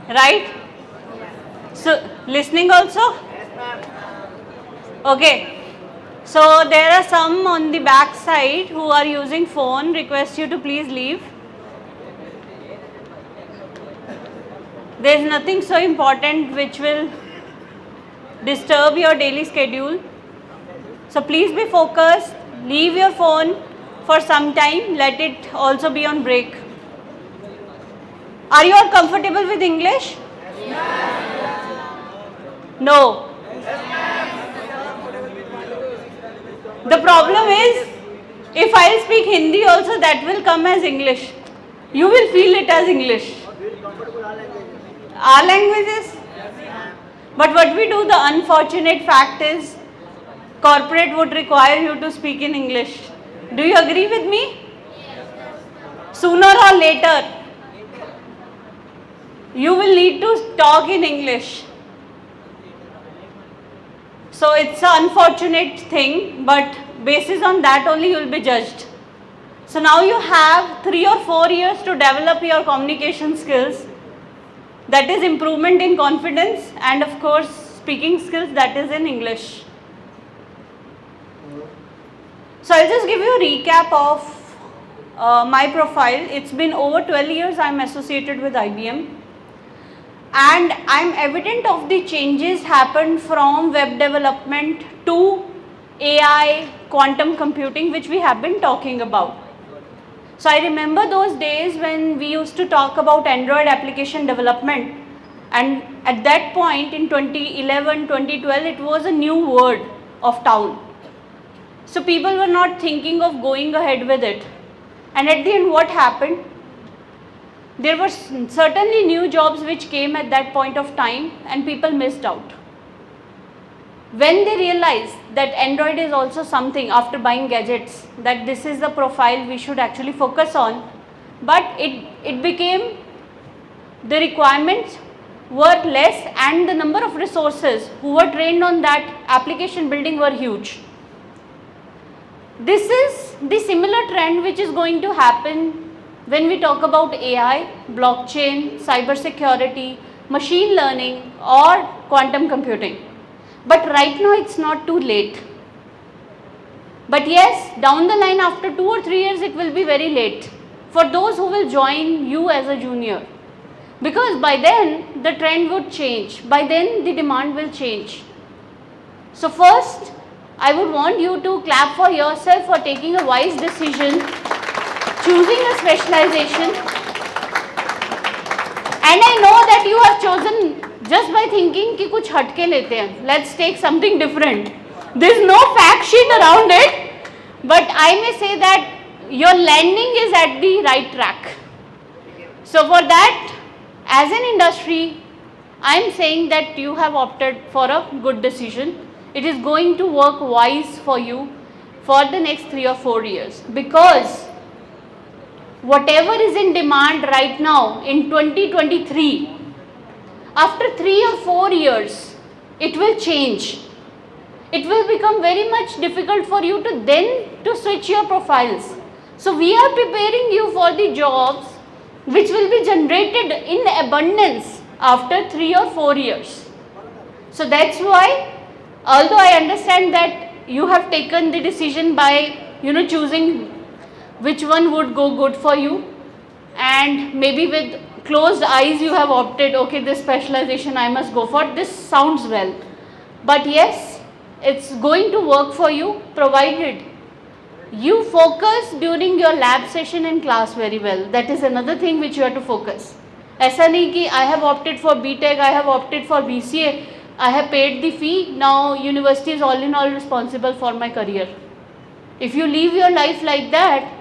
right? So listening also? Okay. So there are some on the back side who are using phone. Request you to please leave. There is nothing so important which will disturb your daily schedule. So please be focused. Leave your phone for some time. Let it also be on break. Are you all comfortable with English? No. The problem is, if I speak Hindi also, that will come as English. You will feel it as English. Our languages? But what we do, the unfortunate fact is, corporate would require you to speak in English. Do you agree with me? Sooner or later, you will need to talk in English. So it's an unfortunate thing, but basis on that only you will be judged. So now you have 3 or 4 years to develop your communication skills. That is improvement in confidence, and of course speaking skills, that is in English. So I'll just give you a recap of my profile. It's been over 12 years I'm associated with IBM. And I'm evident of the changes happened from web development to AI, quantum computing, which we have been talking about. So I remember those days when we used to talk about Android application development, and at that point in 2011, 2012, it was a new word of town. So people were not thinking of going ahead with it. And at the end, what happened? There were certainly new jobs which came at that point of time, and people missed out. When they realized that Android is also something, after buying gadgets, that this is the profile we should actually focus on, but it became, the requirements were less and the number of resources who were trained on that application building were huge. This is the similar trend which is going to happen when we talk about AI, blockchain, cybersecurity, machine learning or quantum computing. But right now it's not too late. But yes, down the line after 2 or 3 years it will be very late for those who will join you as a junior. Because by then the trend would change, by then the demand will change. So first, I would want you to clap for yourself for taking a wise decision, choosing a specialization. And I know that you have chosen just by thinking कि कुछ हटके लेते हैं, let's take something different. There is no fact sheet around it, but I may say that your landing is at the right track. So for that, as an industry, I am saying that you have opted for a good decision. It is going to work wise for you for the next 3 or 4 years, because whatever is in demand right now in 2023, after 3 or 4 years, it will change. It will become very much difficult for you to then to switch your profiles. So we are preparing you for the jobs which will be generated in abundance after 3 or 4 years. So that's why, although I understand that you have taken the decision by choosing which one would go good for you, and maybe with closed eyes you have opted, okay, this specialization I must go for, this sounds well. But yes, it's going to work for you provided you focus during your lab session in class very well. That is another thing which you have to focus. ऐसा नहीं कि I have opted for BTech, I have opted for BCA, I have paid the fee, now university is all in all responsible for my career. If you live your life like that,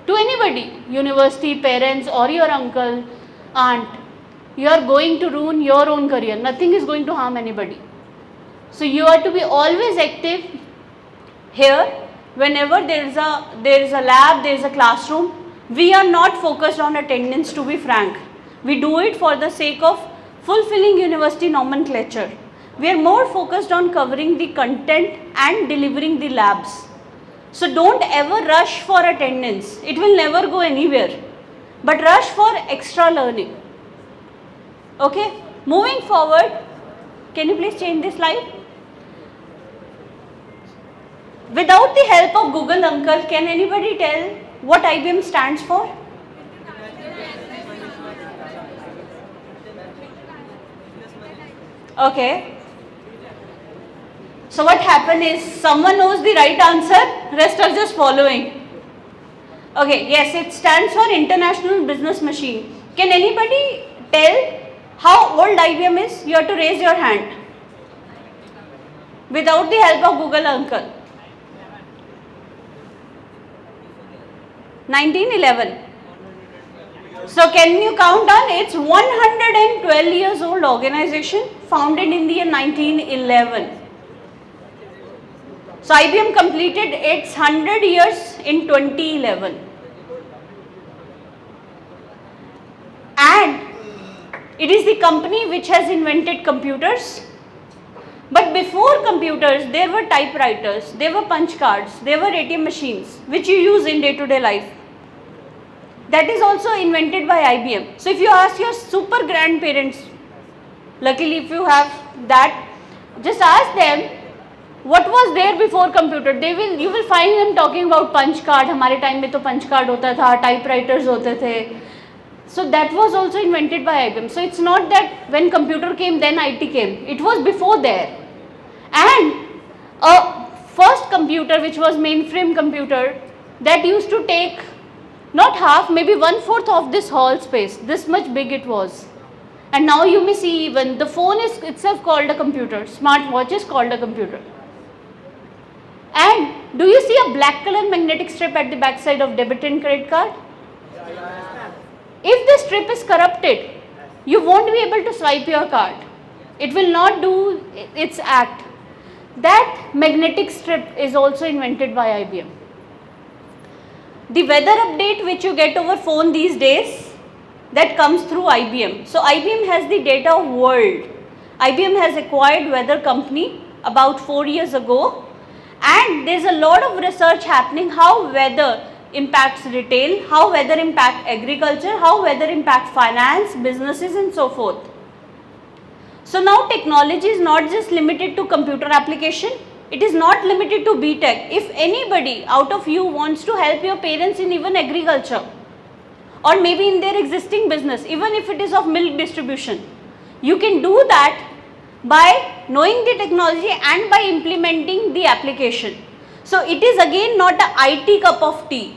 to anybody, university, parents or your uncle, aunt, you are going to ruin your own career. Nothing is going to harm anybody. So you are to be always active here. Whenever there is a lab, there is a classroom, we are not focused on attendance, to be frank. We do it for the sake of fulfilling university nomenclature. We are more focused on covering the content and delivering the labs. So don't ever rush for attendance. It will never go anywhere. But rush for extra learning. Okay, moving forward, can you please change this slide? Without the help of Google uncle, can anybody tell what IBM stands for? Okay. So what happened is, someone knows the right answer, rest are just following. Okay, yes, it stands for International Business Machine. Can anybody tell how old IBM is? You have to raise your hand. Without the help of Google uncle. 1911. So can you count on? It's 112 years old organization, founded in the year 1911. So IBM completed its 100 years in 2011. And it is the company which has invented computers. But before computers, there were typewriters, there were punch cards, there were ATM machines, which you use in day-to-day life. That is also invented by IBM. So if you ask your super grandparents, luckily if you have that, just ask them what was there before computer. You will find them talking about punch card. हमारे time में तो punch card होता था, typewriters होते थे. So that was also invented by IBM. So it's not that when computer came, then IT came. It was before there. And a first computer, which was mainframe computer, that used to take not half, maybe 1/4 of this hall space. This much big it was. And now you may see even the phone is itself called a computer. Smartwatch is called a computer. And do you see a black color magnetic strip at the back side of debit and credit card? If the strip is corrupted, you won't be able to swipe your card. It will not do its act. That magnetic strip is also invented by IBM. The weather update which you get over phone these days, that comes through IBM. So IBM has the data of world. IBM has acquired weather company about 4 years ago, and there's a lot of research happening how weather impacts retail, how weather impacts agriculture, how weather impacts finance, businesses and so forth. So now technology is not just limited to computer application, it is not limited to BTech. If anybody out of you wants to help your parents in even agriculture, or maybe in their existing business, even if it is of milk distribution, you can do that by knowing the technology and by implementing the application. So it is again not a IT cup of tea.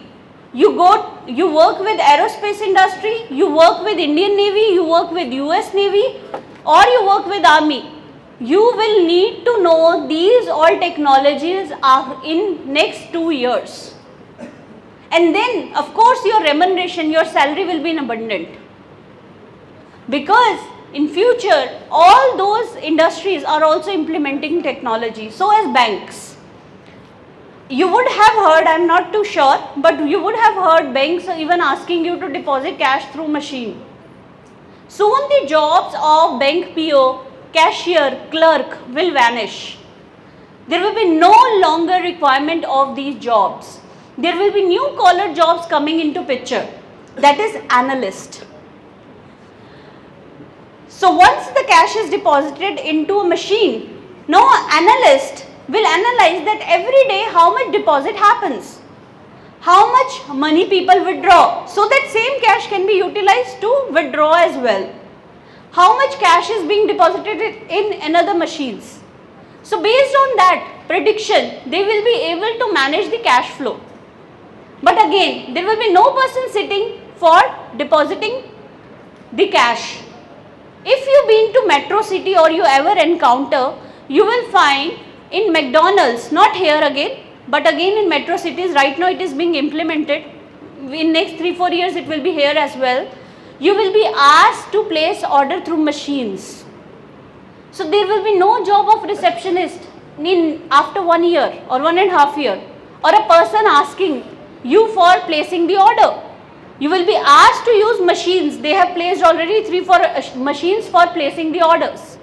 You work with aerospace industry, you work with Indian Navy, you work with US Navy, or you work with Army. You will need to know these all technologies are in next 2 years. And then of course your remuneration, your salary will be in abundant. Because in future all those industries are also implementing technology. So as banks. You would have heard, I am not too sure, but you would have heard banks even asking you to deposit cash through machine. Soon the jobs of bank PO, cashier, clerk will vanish. There will be no longer requirement of these jobs. There will be new collar jobs coming into picture, that is analyst. So once the cash is deposited into a machine, now analyst will analyze that every day how much deposit happens, how much money people withdraw, so that same cash can be utilized to withdraw as well. How much cash is being deposited in another machines. So based on that prediction, they will be able to manage the cash flow. But again, there will be no person sitting for depositing the cash. If you've been to Metro City or you ever encounter, you will find in McDonald's, not here again, but again in metro cities, right now it is being implemented. In next 3-4 years it will be here as well. You will be asked to place order through machines. So there will be no job of receptionist after 1 year or 1.5 years, or a person asking you for placing the order. You will be asked to use machines. They have placed already 3-4 machines for placing the orders.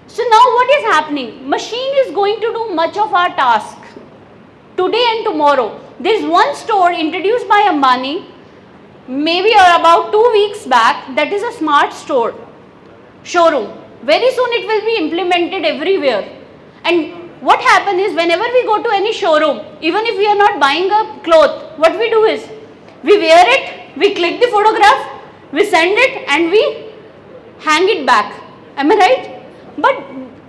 So now what is happening? Machine is going to do much of our task today and tomorrow. There is one store introduced by Ambani maybe about 2 weeks back, that is a smart store. showroom. Very soon it will be implemented everywhere. And what happens is, whenever we go to any showroom, even if we are not buying a cloth, what we do is, we wear it, we click the photograph, we send it and we hang it back. Am I right? But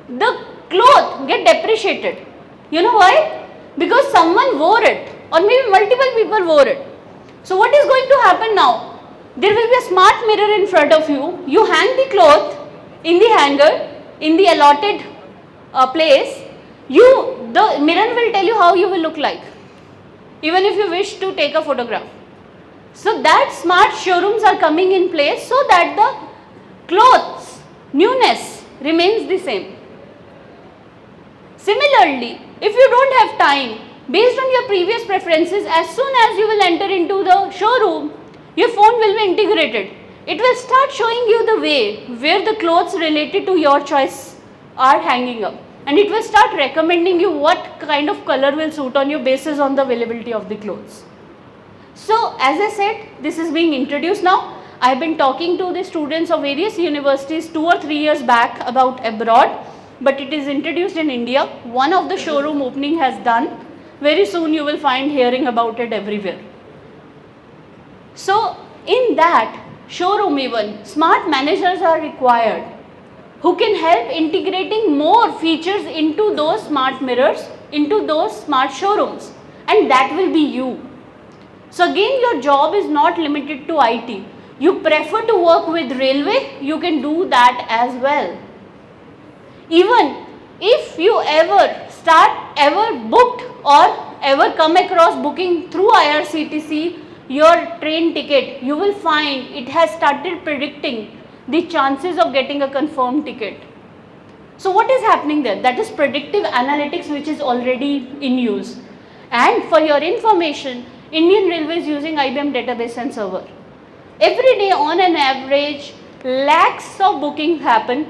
the cloth get depreciated. You know why? Because someone wore it, or maybe multiple people wore it. So what is going to happen now? There will be a smart mirror in front of you. You hang the cloth in the hanger, in the allotted place. The mirror will tell you how you will look like, even if you wish to take a photograph. So that smart showrooms are coming in place so that the clothes newness remains the same. Similarly, if you don't have time, based on your previous preferences, as soon as you will enter into the showroom, your phone will be integrated. It will start showing you the way where the clothes related to your choice are hanging up. And it will start recommending you what kind of color will suit on you basis on the availability of the clothes. So as I said, this is being introduced now. I have been talking to the students of various universities 2 or 3 years back about abroad, but it is introduced in India. One of the showroom opening has done. Very soon you will find hearing about it everywhere. So in that showroom even, smart managers are required who can help integrating more features into those smart mirrors, into those smart showrooms, and that will be you. So again, your job is not limited to IT. You prefer to work with railway, you can do that as well. Even if you ever booked or ever come across booking through IRCTC your train ticket, you will find it has started predicting the chances of getting a confirmed ticket. So what is happening there? That is predictive analytics, which is already in use. And for your information, Indian Railways is using IBM database and server. Every day on an average, lakhs of bookings happen,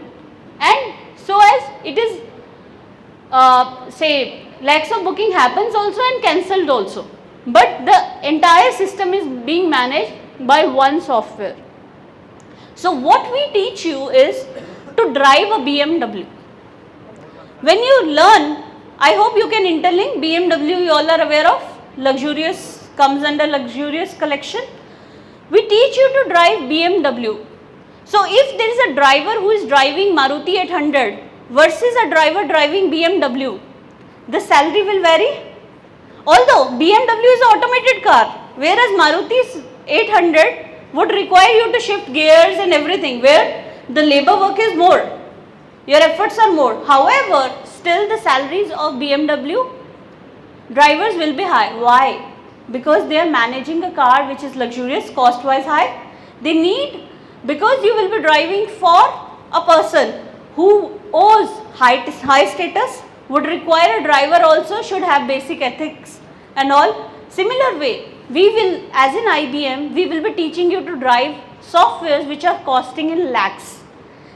and so as it is lakhs of booking happens also and cancelled also. But the entire system is being managed by one software. So what we teach you is to drive a BMW. When you learn, I hope you can interlink. BMW you all are aware of, luxurious, comes under luxurious collection. We teach you to drive BMW. So if there is a driver who is driving Maruti 800 versus a driver driving BMW, the salary will vary. Although BMW is an automated car, whereas Maruti's 800 would require you to shift gears and everything, where the labor work is more, your efforts are more. However, still the salaries of BMW drivers will be high. Why? Because they are managing a car which is luxurious, cost wise high. They need, because you will be driving for a person who owes high status, would require a driver also should have basic ethics and all. Similar way, we will, as in IBM, we will be teaching you to drive softwares which are costing in lakhs.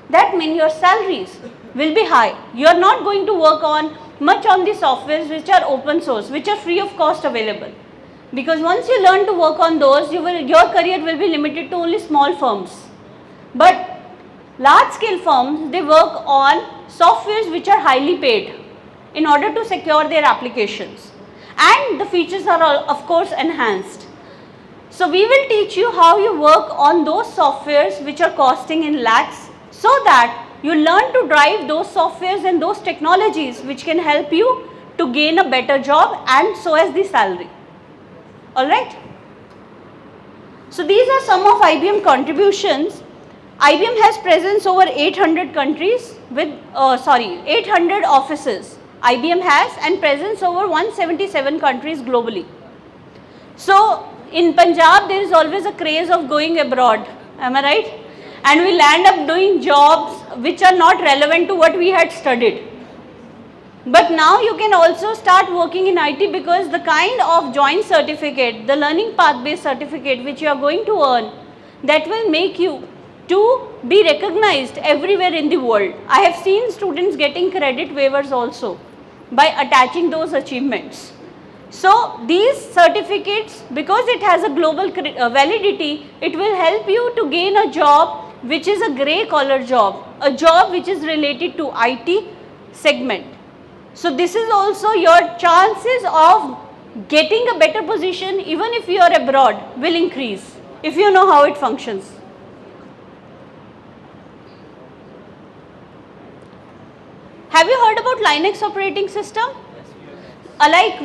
That means your salaries will be high. You are not going to work on much on the softwares which are open source, which are free of cost available. Because once you learn to work on those, your career will be limited to only small firms. But large scale firms, they work on softwares which are highly paid in order to secure their applications. And the features are all, of course, enhanced. So we will teach you how you work on those softwares which are costing in lakhs, so that you learn to drive those softwares and those technologies which can help you to gain a better job and so as the salary. Alright. So these are some of IBM contributions. IBM has presence over 800 countries with 800 offices. IBM has and presence over 177 countries globally. So in Punjab there is always a craze of going abroad, am I right? And we land up doing jobs which are not relevant to what we had studied. But now you can also start working in IT, because the kind of joint certificate, the learning path based certificate which you are going to earn, that will make you to be recognized everywhere in the world. I have seen students getting credit waivers also by attaching those achievements. So these certificates, because it has a global validity, it will help you to gain a job which is a grey collar job, a job which is related to IT segment. So this is also your chances of getting a better position even if you are abroad will increase if you know how it functions. Have you heard about Linux operating system? Like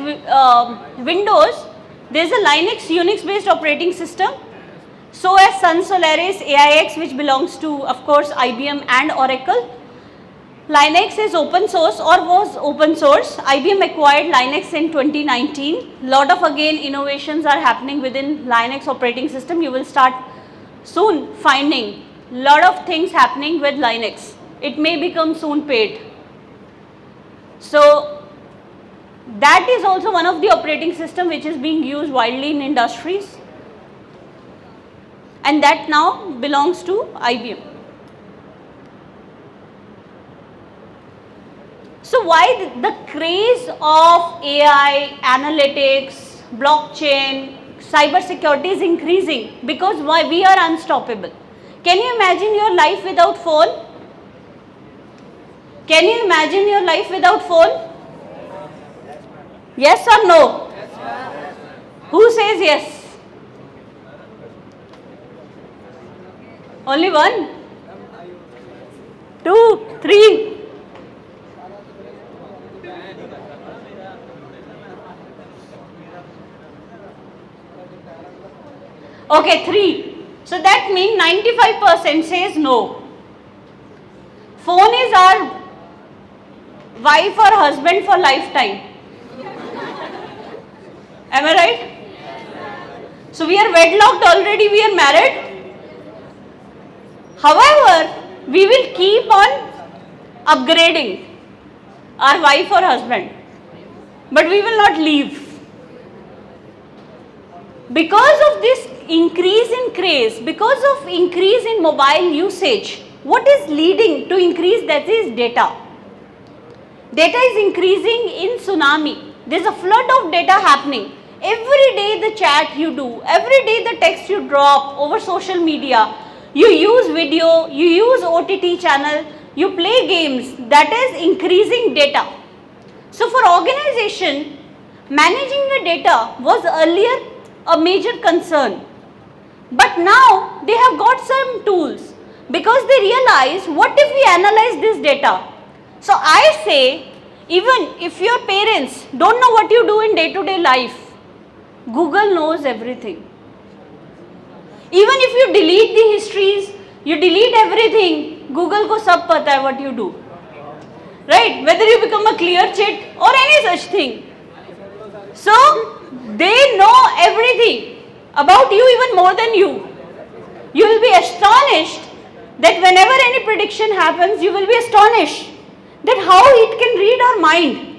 Windows, there is a Linux Unix based operating system. So as Sun Solaris AIX, which belongs to, of course, IBM and Oracle. Linux is open source or was open source. IBM acquired Linux in 2019. Lot of again innovations are happening within Linux operating system. You will start soon finding lot of things happening with Linux. It may become soon paid. So that is also one of the operating system which is being used widely in industries, and that now belongs to IBM. So why the craze of AI, analytics, blockchain, cyber security is increasing? Because why we are unstoppable. Can you imagine your life without phone? Can you imagine your life without phone? Yes or no? Who says yes? Only one? 2, 3? Okay, 3. So that means 95% says no. Phone is our wife or husband for lifetime. Am I right? So we are wedlocked already, we are married. However, we will keep on upgrading our wife or husband, but we will not leave. Because of this increase in craze, because of increase in mobile usage, what is leading to increase? That is data. Data is increasing in tsunami. There is a flood of data happening. Every day the chat you do, every day the text you drop over social media, you use video, you use OTT channel, you play games, that is increasing data. So for organization, managing the data was earlier a major concern. But now they have got some tools because they realize, what if we analyze this data? So I say, even if your parents don't know what you do in day-to-day life, Google knows everything. Even if you delete the histories, you delete everything, Google ko sab pata hai what you do. Right? Whether you become a clear chit or any such thing. So, they know everything about you even more than you. You will be astonished that whenever any prediction happens, you will be astonished that how it can read our mind.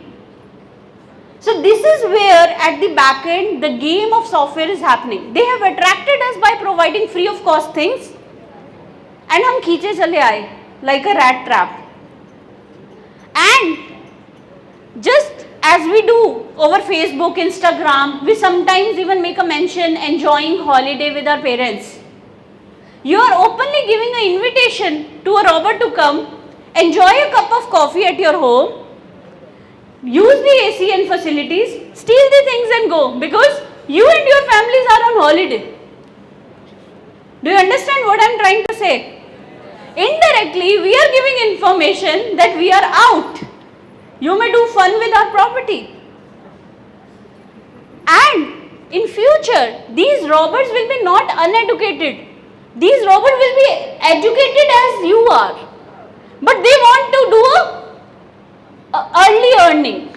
So this is where at the back end the game of software is happening. They have attracted us by providing free of cost things, and hum खींचे चले आए like a rat trap. And just as we do over Facebook, Instagram, we sometimes even make a mention enjoying holiday with our parents. You are openly giving an invitation to a robber to come, enjoy a cup of coffee at your home, use the AC and facilities, steal the things and go, because you and your families are on holiday. Do you understand what I am trying to say? Indirectly, we are giving information that we are out. You may do fun with our property. And in future, these robbers will be not uneducated. These robbers will be educated as you are. But they want to do a early earning.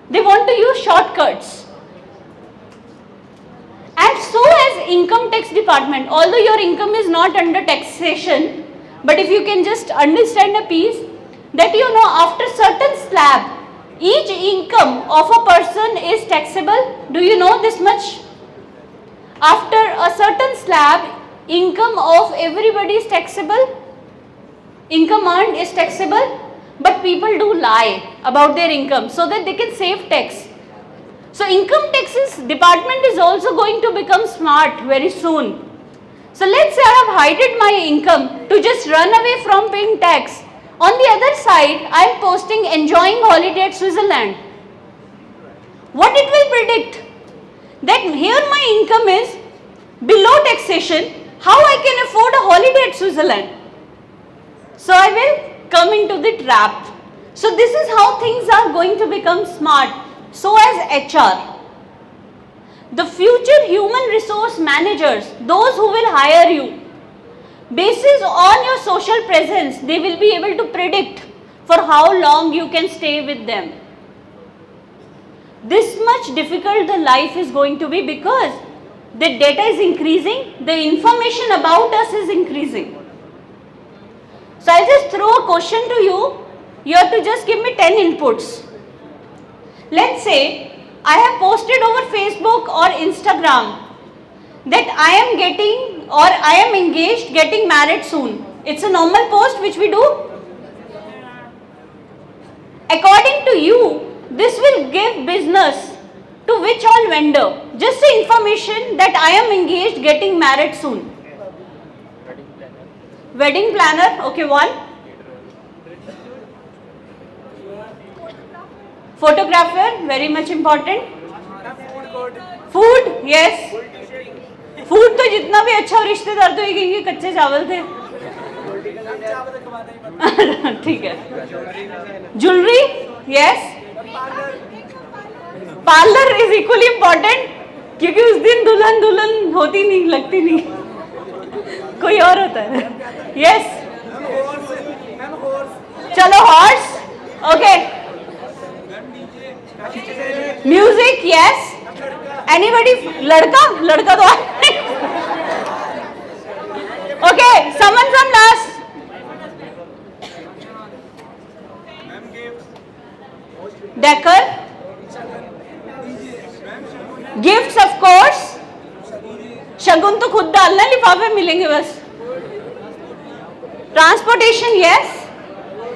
They want to use shortcuts. And so as income tax department, although your income is not under taxation, but if you can just understand a piece, that you know after certain slab, each income of a person is taxable. Do you know this much? After a certain slab, income of everybody is taxable. Income earned is taxable, but people do lie about their income so that they can save tax. So income taxes department is also going to become smart very soon. So let's say I have hidden my income to just run away from paying tax. On the other side, I am posting enjoying holiday at Switzerland. What it will predict? That here my income is below taxation, how I can afford a holiday at Switzerland? So I will come into the trap. So this is how things are going to become smart. So as HR. The future human resource managers, those who will hire you, basis on your social presence, they will be able to predict for how long you can stay with them. This much difficult the life is going to be because the data is increasing, the information about us is increasing. So I'll just throw a question to you. You have to just give me 10 inputs. Let's say I have posted over Facebook or Instagram that I am getting or I am engaged, getting married soon. It's a normal post which we do. According to you, this will give business to which all vendor? Just the information that I am engaged, getting married soon. Wedding planner, okay, one. Photographer, very much important. Food, yes. Food तो जितना भी अच्छा हो रिश्तेदार तो ये कहेंगे कच्चे चावल थे. ठीक है. Jewelry, yes. Parlor is equally important क्योंकि उस दिन दुल्हन होती नहीं, लगती नहीं, कोई और होता है. Yes. चलो horse, okay. Music, yes. Anybody? लड़का तो okay, someone from last. Decor. Gifts, of course. शगुन तो खुद डालना, लिफाफे मिलेंगे बस. Transportation, yes.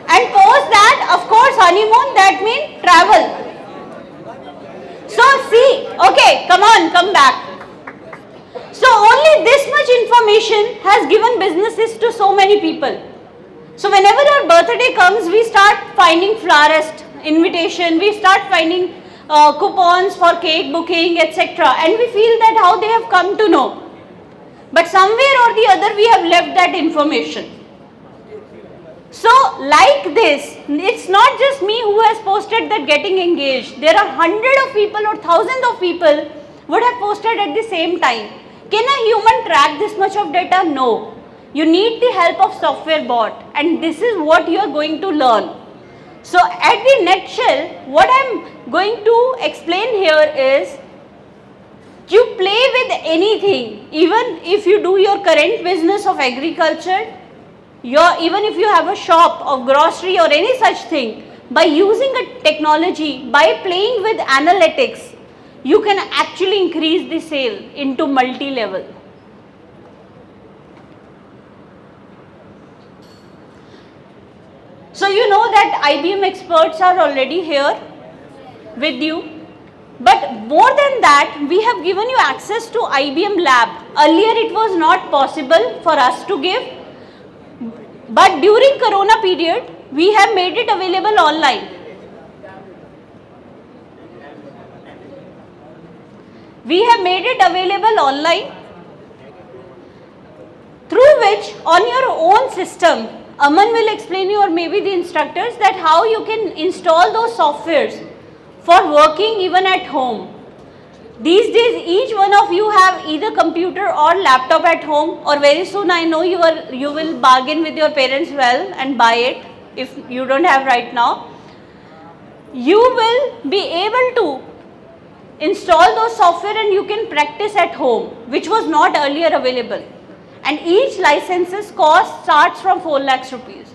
And post that, of course, honeymoon, that means travel. So see, okay, come on, come back. So only this much information has given businesses to so many people. So whenever our birthday comes, we start finding florist invitation, we start finding coupons for cake booking, etc. And we feel that how they have come to know. But somewhere or the other we have left that information. So like this, it's not just me who has posted that getting engaged. There are hundreds of people or thousands of people would have posted at the same time. Can a human track this much of data? No. You need the help of software bot, and this is what you are going to learn. So at the nutshell, what I am going to explain here is you play with anything, even if you do your current business of agriculture, even if you have a shop of grocery or any such thing, by using a technology, by playing with analytics, you can actually increase the sale into multi-level. So you know that IBM experts are already here with you. But more than that, we have given you access to IBM Lab. Earlier it was not possible for us to give. But during Corona period, we have made it available online. We have made it available online, through which on your own system, Aman will explain you or maybe the instructors that how you can install those softwares for working even at home. These days, each one of you have either computer or laptop at home, or very soon I know you will bargain with your parents well and buy it if you don't have right now. You will be able to install those software and you can practice at home, which was not earlier available. And each license's cost starts from 4 lakhs rupees.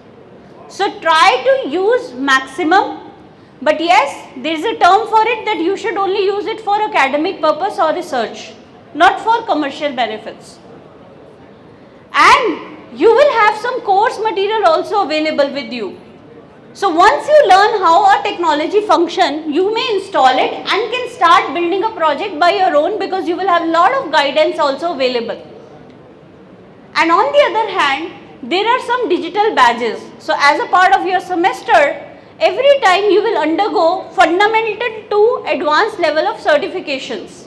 So try to use maximum. But yes, there is a term for it that you should only use it for academic purpose or research, not for commercial benefits. And you will have some course material also available with you. So once you learn how a technology function, you may install it and can start building a project by your own, because you will have a lot of guidance also available. And on the other hand, there are some digital badges. So as a part of your semester, every time you will undergo fundamental to advanced level of certifications.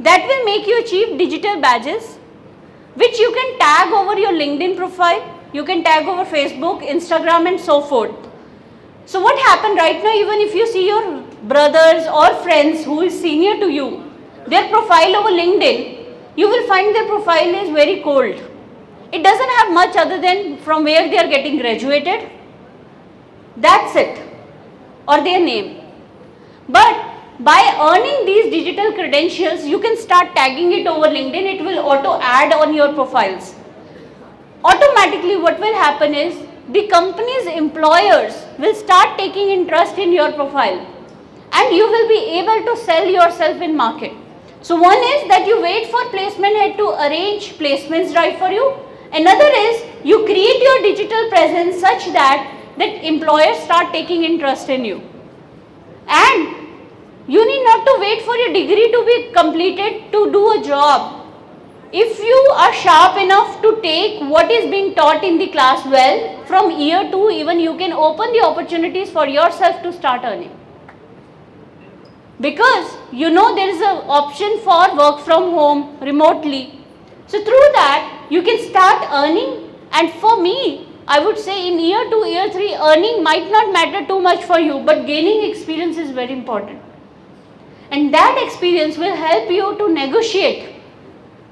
That will make you achieve digital badges, which you can tag over your LinkedIn profile, you can tag over Facebook, Instagram and so forth. So what happened right now, even if you see your brothers or friends who is senior to you, their profile over LinkedIn, you will find their profile is very cold. It doesn't have much other than from where they are getting graduated. That's it. Or their name. But by earning these digital credentials, you can start tagging it over LinkedIn. It will auto add on your profiles. Automatically what will happen is the company's employers will start taking interest in your profile and you will be able to sell yourself in market. So one is that you wait for placement head to arrange placements drive for you. Another is you create your digital presence such that employers start taking interest in you. And you need not to wait for your degree to be completed to do a job. If you are sharp enough to take what is being taught in the class well, from year 2 even you can open the opportunities for yourself to start earning. Because you know there is an option for work from home remotely. So through that you can start earning, and for me I would say in year 2, year 3 earning might not matter too much for you, but gaining experience is very important. And that experience will help you to negotiate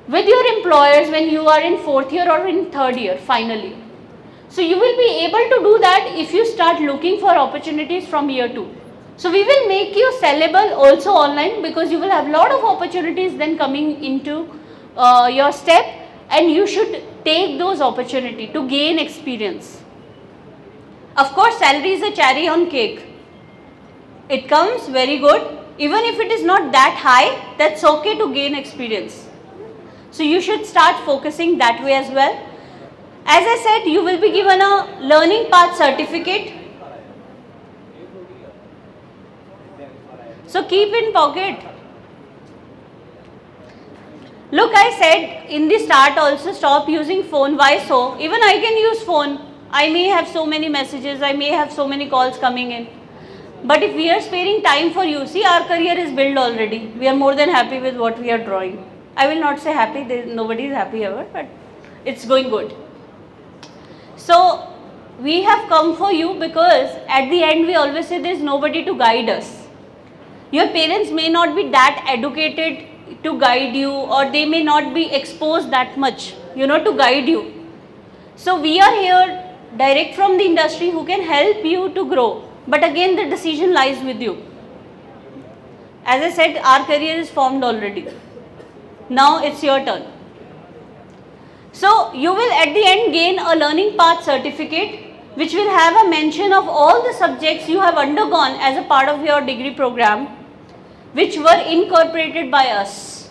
with your employers when you are in 4th year or in 3rd year finally. So you will be able to do that if you start looking for opportunities from year 2. So we will make you sellable also online, because you will have a lot of opportunities then coming into your step, and you should take those opportunities to gain experience. Of course, salary is a cherry on cake. It comes very good. Even if it is not that high, that's okay to gain experience. So you should start focusing that way as well. As I said, you will be given a learning path certificate. So keep in pocket. Look, I said in the start also, stop using phone. Why so? Even I can use phone. I may have so many messages, I may have so many calls coming in. But if we are sparing time for you, see, our career is built already. We are more than happy with what we are drawing. I will not say happy, nobody is happy ever, but it's going good. So we have come for you because at the end we always say there is nobody to guide us. Your parents may not be that educated to guide you, or they may not be exposed that much, to guide you. So we are here direct from the industry who can help you to grow. But again, the decision lies with you. As I said, our career is formed already. Now it's your turn. So you will at the end gain a learning path certificate, which will have a mention of all the subjects you have undergone as a part of your degree program, which were incorporated by us.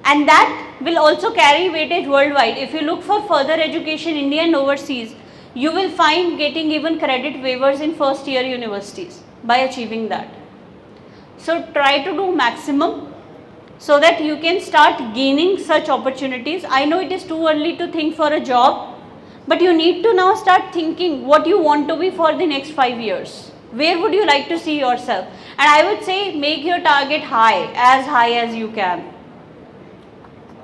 And that will also carry weightage worldwide. If you look for further education, India and overseas, you will find getting even credit waivers in first year universities by achieving that. So try to do maximum so that you can start gaining such opportunities. I know it is too early to think for a job, but you need to now start thinking what you want to be for the next 5 years. Where would you like to see yourself? And I would say make your target high as you can.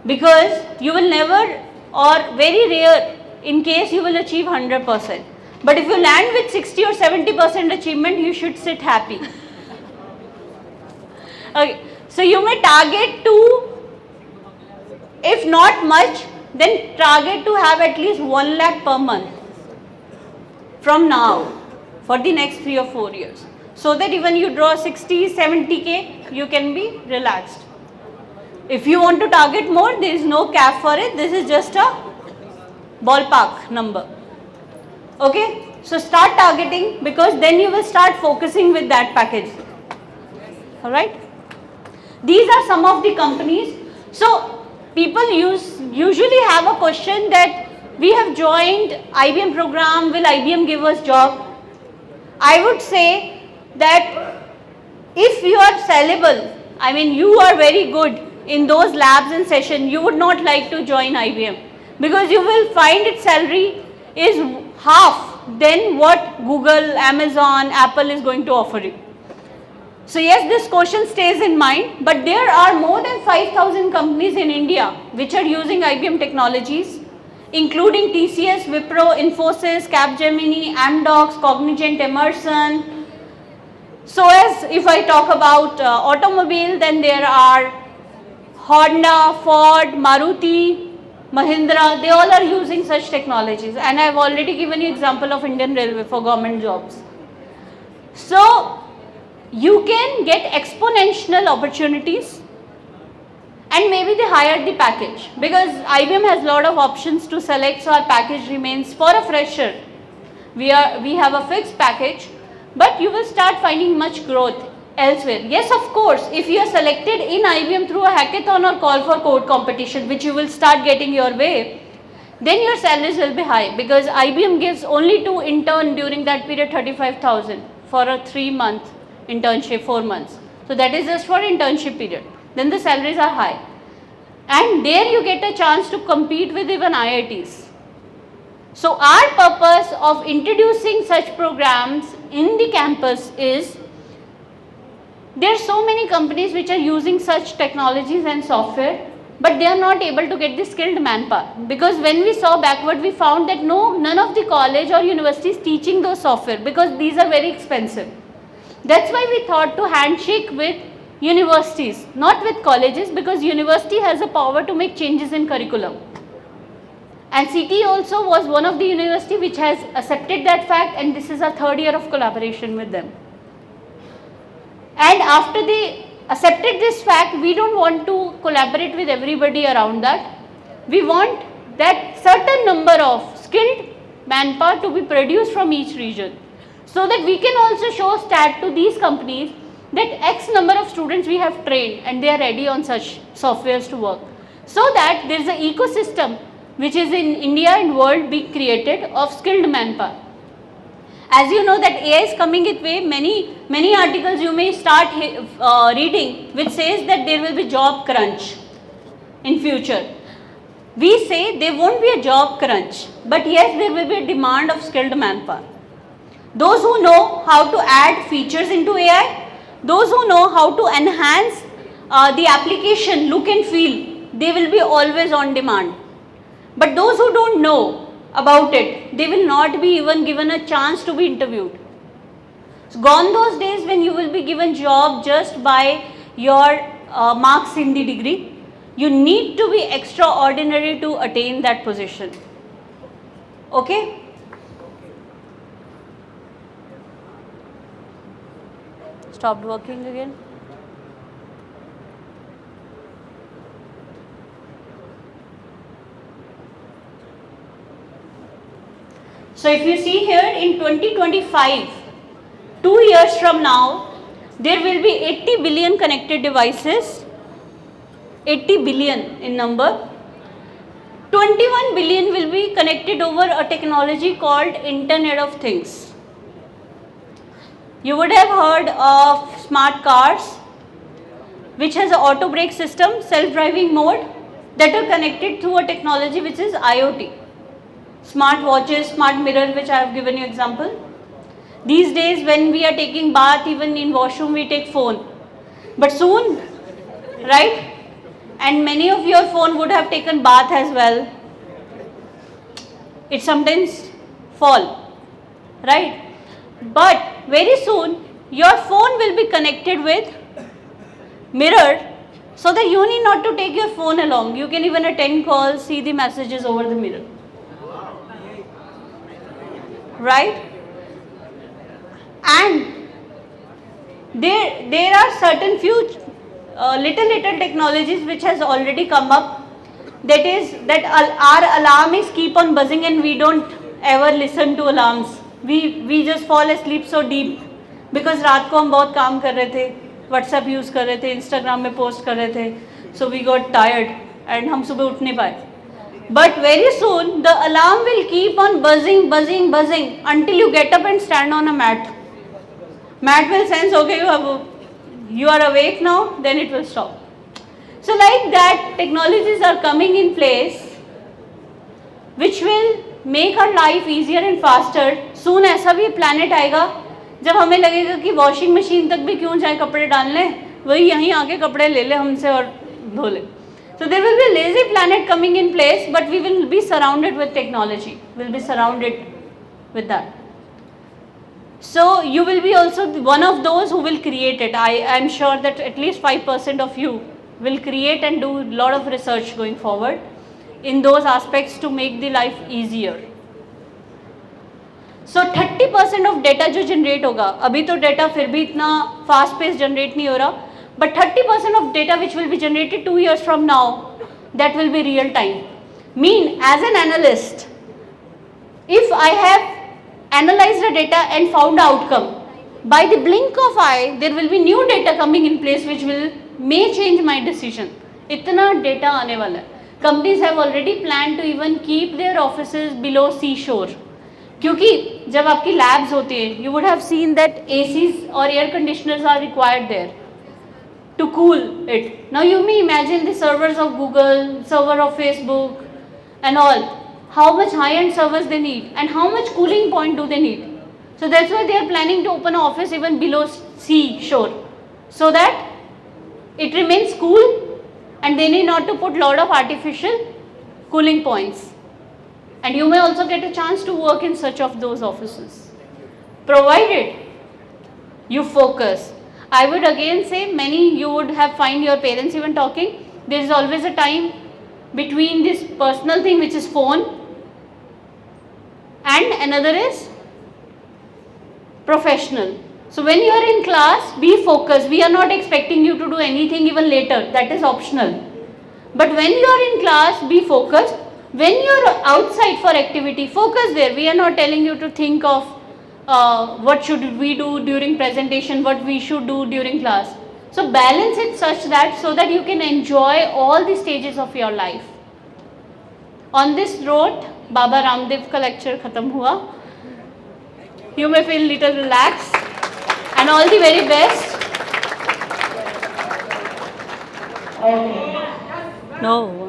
Because you will never, or very rare in case you will achieve 100%. But if you land with 60 or 70% achievement, you should sit happy. Okay. So you may target to, if not much, then target to have at least 1 lakh per month from now for the next 3 or 4 years. So that even you draw 60, 70k, you can be relaxed. If you want to target more, there is no cap for it. This is just a ballpark number. Okay, so start targeting, because then you will start focusing with that package. Alright, these are some of the companies. So people usually have a question that we have joined IBM program, will IBM give us job? I would say that if you are sellable, I mean you are very good in those labs and session, you would not like to join IBM. because you will find its salary is half than what Google, Amazon, Apple is going to offer you. So yes, this question stays in mind, but there are more than 5,000 companies in India which are using IBM technologies, including TCS, Wipro, Infosys, Capgemini, Amdocs, Cognizant, Emerson. So as if I talk about automobile, then there are Honda, Ford, Maruti, Mahindra, they all are using such technologies, and I have already given you example of Indian Railway for government jobs. So you can get exponential opportunities, and maybe they higher the package, because IBM has lot of options to select, so our package remains for a fresher. We have a fixed package, but you will start finding much growth elsewhere. Yes, of course, if you are selected in IBM through a hackathon or call for code competition, which you will start getting your way, then your salaries will be high, because IBM gives only to intern during that period 35,000 for a 3-month internship, 4 months. So that is just for internship period. Then the salaries are high. And there you get a chance to compete with even IITs. So our purpose of introducing such programs in the campus is, there are so many companies which are using such technologies and software, but they are not able to get the skilled manpower. Because when we saw backward, we found that none of the college or universities teaching those software, because these are very expensive. That's why we thought to handshake with universities, not with colleges, because university has a power to make changes in curriculum. And CT also was one of the university which has accepted that fact, and this is our 3rd year of collaboration with them. And after they accepted this fact, we don't want to collaborate with everybody around that. We want that certain number of skilled manpower to be produced from each region, so that we can also show stat to these companies that X number of students we have trained and they are ready on such softwares to work. So that there is an ecosystem which is in India and world being created of skilled manpower. As you know that AI is coming its way, many articles you may start reading which says that there will be job crunch in future. We say there won't be a job crunch, but yes, there will be a demand of skilled manpower. Those who know how to add features into AI, those who know how to enhance the application look and feel, they will be always on demand. But those who don't know about it, they will not be even given a chance to be interviewed. So gone those days when you will be given job just by your marks in the degree. You need to be extraordinary to attain that position. Okay? Stopped working again. So if you see here in 2025, 2 years from now, there will be 80 billion connected devices, 80 billion in number. 21 billion will be connected over a technology called Internet of Things. You would have heard of smart cars, which has an auto brake system, self-driving mode, that are connected through a technology which is IoT. Smart watches, smart mirror, which I have given you example. These days when we are taking bath, even in washroom we take phone. But soon, right? And many of your phone would have taken bath as well. It sometimes fall, right? But very soon your phone will be connected with mirror, so that you need not to take your phone along. You can even attend calls, see the messages over the mirror. Right? And there are certain few little technologies which has already come up. That is that our alarm is keep on buzzing and we don't ever listen to alarms. We just fall asleep so deep because रात को हम बहुत काम कर रहे थे, WhatsApp use कर रहे थे, Instagram में पोस्ट कर रहे थे, so we got tired and हम सुबह उठ नहीं पाए. But very soon the alarm will keep on buzzing until you get up and stand on a mat. Mat will sense, okay, you are awake now, then it will stop. So like that, technologies are coming in place which will make our life easier and faster. Soon ऐसा भी planet आएगा जब हमें लगेगा कि washing machine तक भी क्यों जाए कपड़े डालने, वही यहीं आके कपड़े ले ले हमसे और धो ले. So there will be a lazy planet coming in place, but we will be surrounded with technology. We'll be surrounded with that. So you will be also one of those who will create it. I am sure that at least 5% of you will create and do a lot of research going forward in those aspects to make the life easier. So 30% of data जो generate होगा, अभी तो data फिर भी इतना fast pace generate नहीं हो रहा, but 30% of data which will be generated 2 years from now, that will be real time. Mean as an analyst, if I have analyzed the data and found outcome, by the blink of eye there will be new data coming in place which will may change my decision. इतना data आने वाला है. Companies have already planned to even keep their offices below seashore. क्योंकि जब आपकी labs होती हैं, you would have seen that ACs or air conditioners are required there to cool it. Now you may imagine the servers of Google, server of Facebook and all, how much high-end servers they need and how much cooling point do they need. So that's why they are planning to open an office even below sea shore, so that it remains cool and they need not to put lot of artificial cooling points. And you may also get a chance to work in such of those offices, provided you focus. I would again say many you would have find your parents even talking. There is always a time between this personal thing which is phone and another is professional. So when you are in class, be focused. We are not expecting you to do anything even later. That is optional. But when you are in class, be focused. When you are outside for activity, focus there. We are not telling you to think of what should we do during presentation, what we should do during class. So balance it such that so that you can enjoy all the stages of your life. On this note, Baba Ramdev ka lecture khatam hua. You may feel little relaxed and all the very best. Okay. No.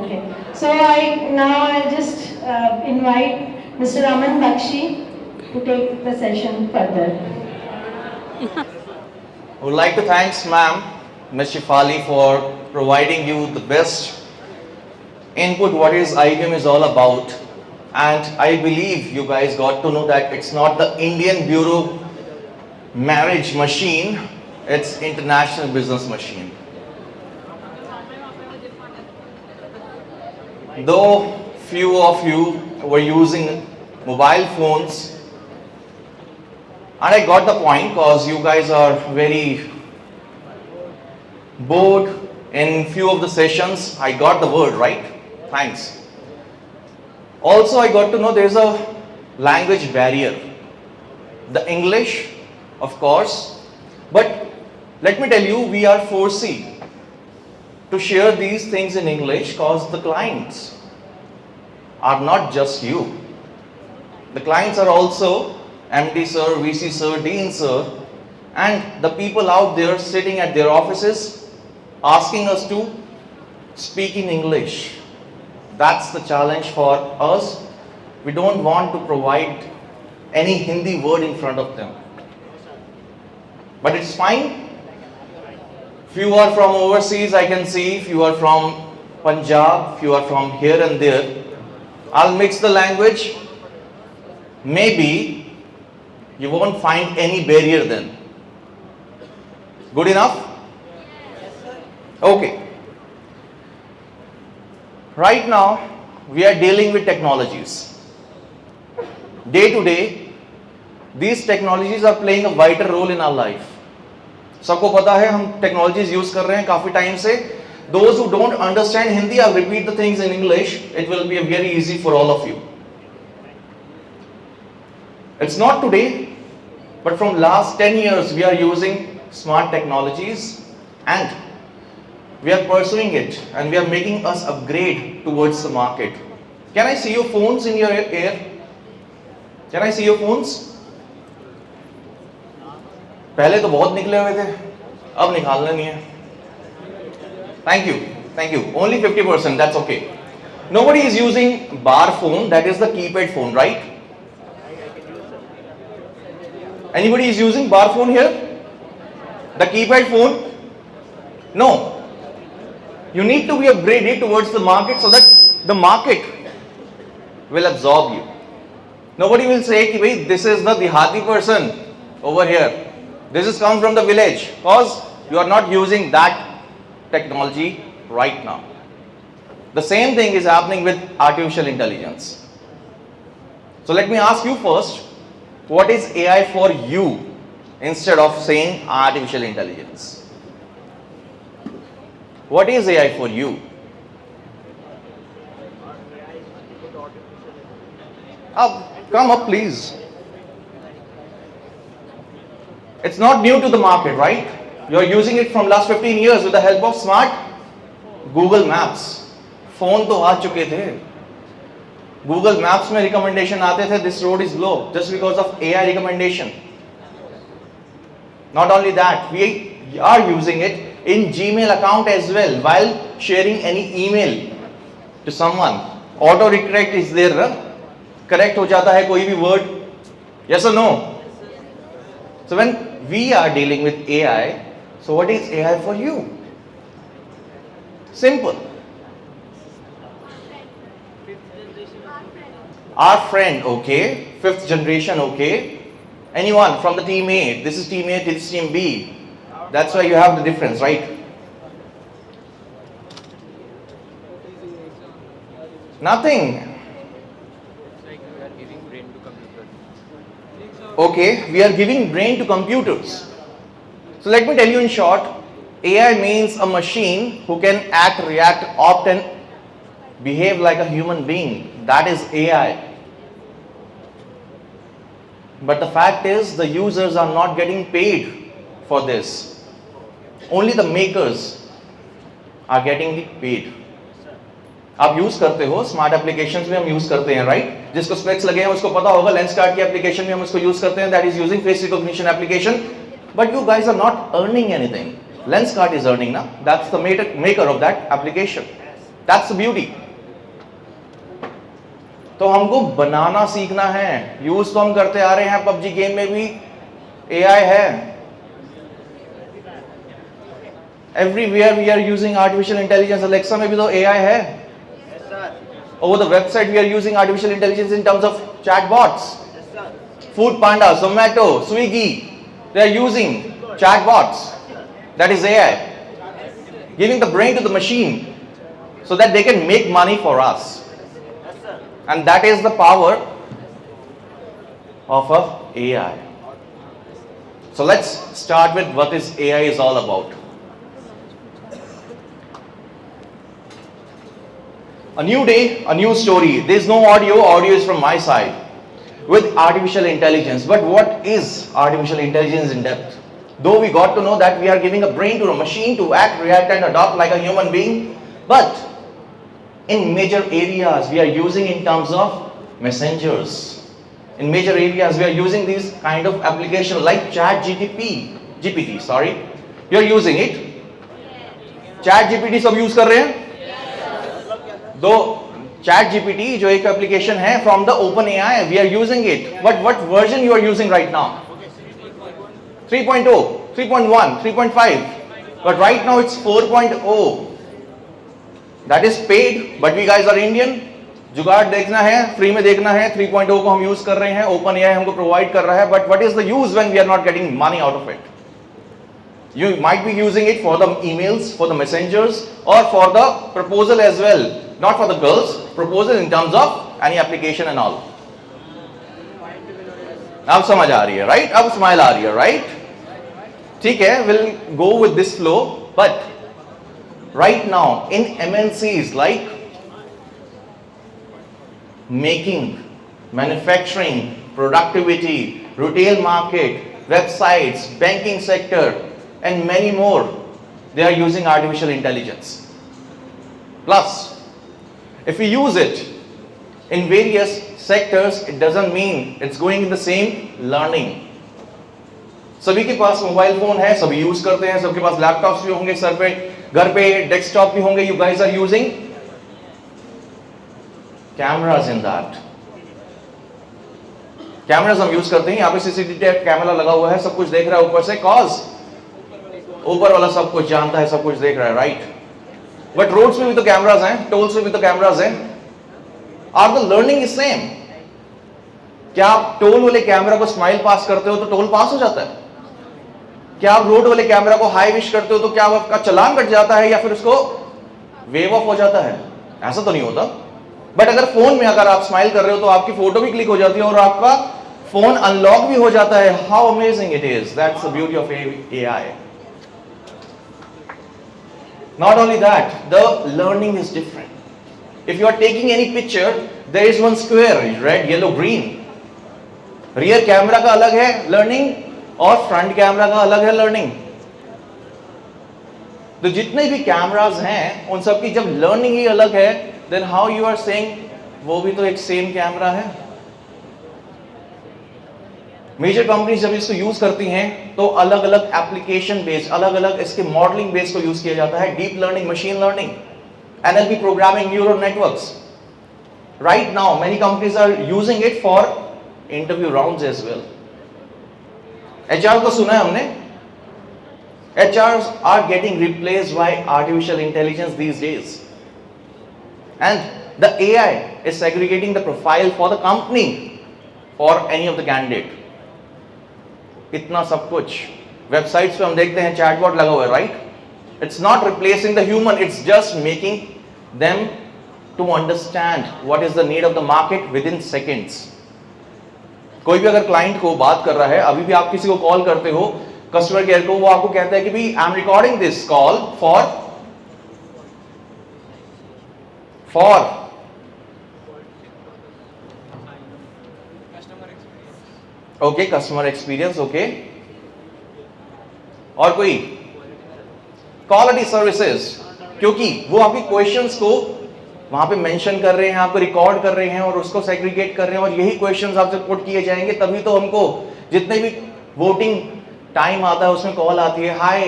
Okay. So I just invite Mr. Aman Bakshi to take the session further. I would like to thank ma'am, Ms. Shifali, for providing you the best input what is IBM is all about. And I believe you guys got to know that it's not the Indian Bureau marriage machine, it's international business machine. Though few of you were using mobile phones, and I got the point because you guys are very bored in few of the sessions. I got the word right. Thanks. Also, I got to know there's a language barrier. The English, of course, but let me tell you, we are foresee to share these things in English because the clients are not just you. The clients are also MD sir, VC sir, Dean sir, and the people out there sitting at their offices asking us to speak in English. That's the challenge for us. We don't want to provide any Hindi word in front of them. But it's fine. Few are from overseas, I can see. Few are from Punjab, few are from here and there. I'll mix the language. Maybe you won't find any barrier then. Good enough? Okay. Right now, we are dealing with technologies. Day to day, these technologies are playing a vital role in our life. सबको पता है हम technologies use कर रहे हैं काफी time से. Those who don't understand Hindi, I'll repeat the things in English. It will be very easy for all of you. It's not today, but from last 10 years we are using smart technologies and we are pursuing it and we are making us upgrade towards the market. Can I see your phones in your ear? Can I see your phones? पहले तो बहुत निकले हुए थे, अब निकालना नहीं है. Thank you. Only 50%, that's okay. Nobody is using bar phone, that is the keypad phone, right? Anybody is using bar phone here? The keypad phone? No. You need to be upgraded towards the market so that the market will absorb you. Nobody will say, "Hey, this is the Dihati person over here. This is come from the village," because you are not using that technology right now. The same thing is happening with artificial intelligence. So let me ask you first, what is AI for you instead of saying artificial intelligence? What is AI for you? Come up, please. It's not new to the market, right? You're using it from last 15 years with the help of smart Google Maps. Phone तो आ चुके थे. Google Maps में recommendation आते थे, this road is blocked, just because of AI recommendation. Not only that, we are using it in Gmail account as well while sharing any email to someone. Auto correct is there, correct हो जाता है कोई भी word. Yes or no? So when we are dealing with AI, so what is AI for you? Simple. Our friend, okay. Fifth generation, okay. Anyone from the team A, this is team A, this is team B. That's why you have the difference, right? Nothing. Okay, we are giving brain to computers. So let me tell you in short, AI means a machine who can act, react, opt and behave like a human being. That is AI. But the fact is, the users are not getting paid for this. Only the makers are getting paid. आप use करते हो smart applications में, हम use करते हैं, right? जिसको specs लगे हैं उसको पता होगा, लेंस कार्ड की एप्लीकेशन में हम उसको यूज करते हैं, that is using face recognition application. But you guys are not earning anything. Lenskart is earning ना, that's the maker of that application. That's the beauty. तो हमको बनाना सीखना है. यूज तो हम करते आ रहे हैं, पबजी गेम में भी एआई है. Everywhere we are using artificial intelligence. Alexa में भी तो एआई है. Over the website, we are using artificial intelligence in terms of chatbots. Food Panda, Zomato, Swiggy, they are using chatbots. That is AI. Giving the brain to the machine so that they can make money for us. And that is the power of a AI. So let's start with what this AI is all about. A new day, a new story. There is no audio. Audio is from my side. With artificial intelligence. But what is artificial intelligence in depth? Though we got to know that we are giving a brain to a machine to act, react and adopt like a human being. But in major areas we are using in terms of messengers. In major areas we are using these kind of applications like GPT. You are using it. Chat GPT सब use कर रहे हैं. दो chat GPT जो एक application है from the open AI, we are using it. But what version you are using right now? 3.0, 3.1, 3.5. But right now it's 4.0. That is paid, but we guys are Indian. जुगाड़ देखना है, free में देखना है. 3.0 को हम यूज कर रहे हैं, ओपन एआई हमको प्रोवाइड कर रहा है. But what is the use when we are not getting money out of it? You might be using it for the emails, for the messengers, or for the proposal as well. Not for the girls, proposal in terms of any application and all. अब समझ आ रही है, right? अब smile आ रही है, right? ठीक है, we'll go with this flow. But right now in MNCs like making, manufacturing, productivity, retail market, websites, banking sector, and many more, they are using artificial intelligence. Plus, if we use it in various sectors, it doesn't mean it's going in the same learning. सभी के पास mobile phone है, सभी use करते हैं, सबके पास laptops भी होंगे, sir पे घर पे डेस्कटॉप भी होंगे. You guys are using cameras in that. Cameras हम यूज करते हैं, यहाँ पे सीसीटीवी कैमरा लगा हुआ है, सब कुछ देख रहा है ऊपर से, कॉज ऊपर वाला सब कुछ जानता है, सब कुछ देख रहा है, राइट? बट रोड्स पे भी तो कैमराज हैं, टोल्स पे भी तो कैमराज हैं। Are the learning is same? क्या आप टोल वाले कैमरा को स्माइल पास करते हो तो टोल पास हो जाता है? क्या आप रोड वाले कैमरा को हाई विश करते हो तो क्या आपका चालान कट जाता है या फिर उसको वेव ऑफ हो जाता है? ऐसा तो नहीं होता। बट अगर फोन में अगर आप स्माइल कर रहे हो तो आपकी फोटो भी क्लिक हो जाती है और आपका फोन अनलॉक भी हो जाता है। How amazing it is, that's the beauty of AI. Not only that, the learning is different. If you are taking any picture, there is one square, red, yellow, green. Rear camera का अलग है learning और front camera का अलग है learning. तो जितने भी कैमरास हैं उन सब की जब लर्निंग ही अलग है, then how you are saying वो भी तो एक सेम कैमरा है। मेजर कंपनीज जब इसको यूज करती हैं तो अलग अलग एप्लीकेशन बेस्ड, अलग अलग इसके मॉडलिंग बेस्ड को यूज किया जाता है। Deep learning, machine learning, NLP programming, neural networks. Right now many companies are using it for interview rounds as well. HR को सुना है हमने, HRs are getting replaced by artificial intelligence these days, and the AI is segregating the profile for the company for any of the candidate. इतना सब कुछ websites पे हम देखते हैं चैटबॉट लगा हुआ है, right? It's not replacing the human, it's just making them to understand what is the need of the market within seconds. कोई भी अगर क्लाइंट को बात कर रहा है, अभी भी आप किसी को कॉल करते हो कस्टमर केयर को, वो आपको कहता है कि भाई I am recording this call for okay customer experience, okay, और कोई क्वालिटी सर्विसेज, क्योंकि वो आपके क्वेश्चंस को वहां पे मेंशन कर रहे हैं, आपको रिकॉर्ड कर रहे हैं और उसको सेग्रीगेट कर रहे हैं और यही क्वेश्चंस आपसे पुट किए जाएंगे। तभी तो हमको जितने भी वोटिंग टाइम आता है उसमें कॉल आती है, हाय,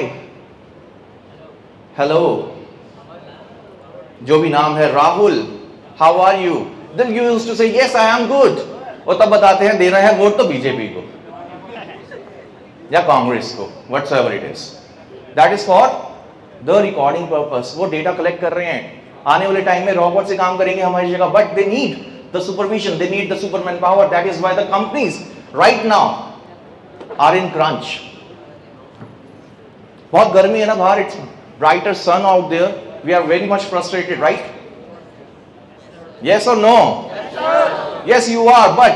हेलो, जो भी नाम है, Rahul, how are you, then you used to say yes I am good, और तब बताते हैं देना है वोट तो बीजेपी को या कांग्रेस को, whatsoever it is, that is for the recording purpose. वो डेटा कलेक्ट कर रहे हैं, आने वाले टाइम में रोबोट से काम करेंगे हमारी जगह, but they need the supervision, they need the superman power. That is why the companies right now are in crunch. बहुत गर्मी है ना बाहर, it's brighter sun out there, we are very much frustrated, right? Yes or no? Yes, you are, but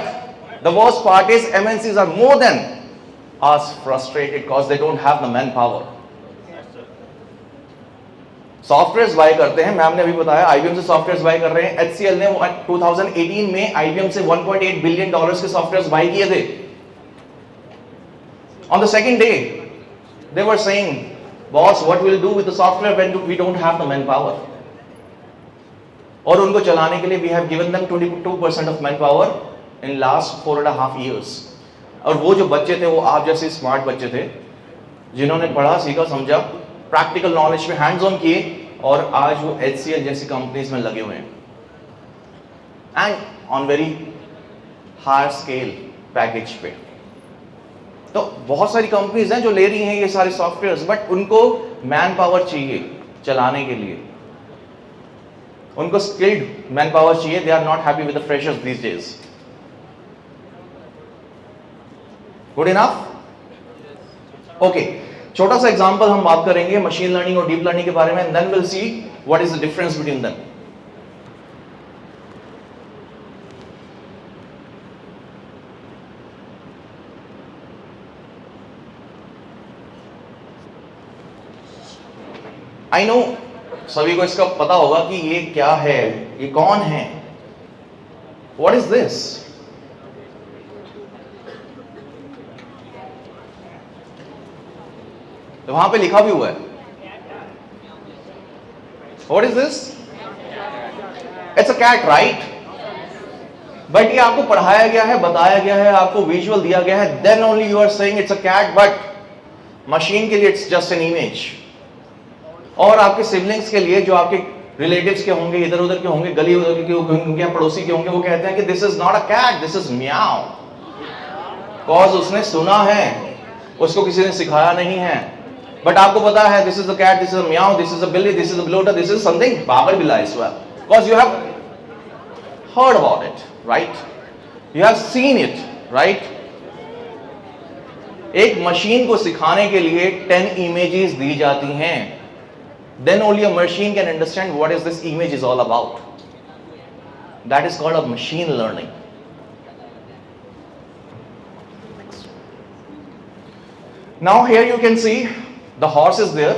the worst part is MNCs are more than us frustrated because they don't have the manpower. Software buy करते हैं, ma'am ने अभी बताया IBM से software bye कर रहे हैं। HCL ने 2018 में IBM से $1.8 बिलियन के सॉफ्टवेयर बाय किए थे। On the second day, they were saying, boss, what we'll do with the software when we don't have the manpower? और उनको चलाने के लिए we have given them 22% of manpower in last 4.5 years. और वो जो बच्चे थे वो आप जैसे स्मार्ट बच्चे थे जिन्होंने पढ़ा, सीखा, समझा, प्रैक्टिकल नॉलेज पे हैंड्स ऑन किए और आज वो HCL जैसी कंपनीज में लगे हुए हैं and on very high scale package पे। तो बहुत सारी कंपनीज हैं जो ले रही हैं ये सारे सॉफ्टवेयर्स, बट उनको मैन पावर चाहिए चलाने के लिए, उनको स्किल्ड मैन पावर चाहिए। They are not happy with the freshers these days. Good enough? Okay, छोटा सा एग्जांपल हम बात करेंगे मशीन लर्निंग और डीप लर्निंग के बारे में, and then will see what is the difference between them. I know सभी को इसका पता होगा कि ये क्या है, ये कौन है, व्हाट इज दिस? तो वहां पे लिखा भी हुआ है, what is this? It's a cat, right? But ये आपको पढ़ाया गया है, बताया गया है, आपको विजुअल दिया गया है, then only you are saying it's a cat, but machine के लिए इट्स जस्ट एन इमेज। और आपके सिबलिंग्स के लिए जो आपके रिलेटिव्स के होंगे, इधर उधर के होंगे, गली उधर के होंगे, पड़ोसी के होंगे, वो कहते हैं कि this is not a cat, this is meow, cause उसने सुना है, उसको किसी ने सिखाया नहीं है। बट आपको पता है this is a cat, this is a meow, this is a billi, this is a blotter, this is something Babar billa as well, cause you have heard about it, right? You have seen it, right? एक machine को सिखाने के लिए 10 images दी जाती हैं, then only a machine can understand what is this image is all about. That is called a machine learning. Now here you can see the horse is there,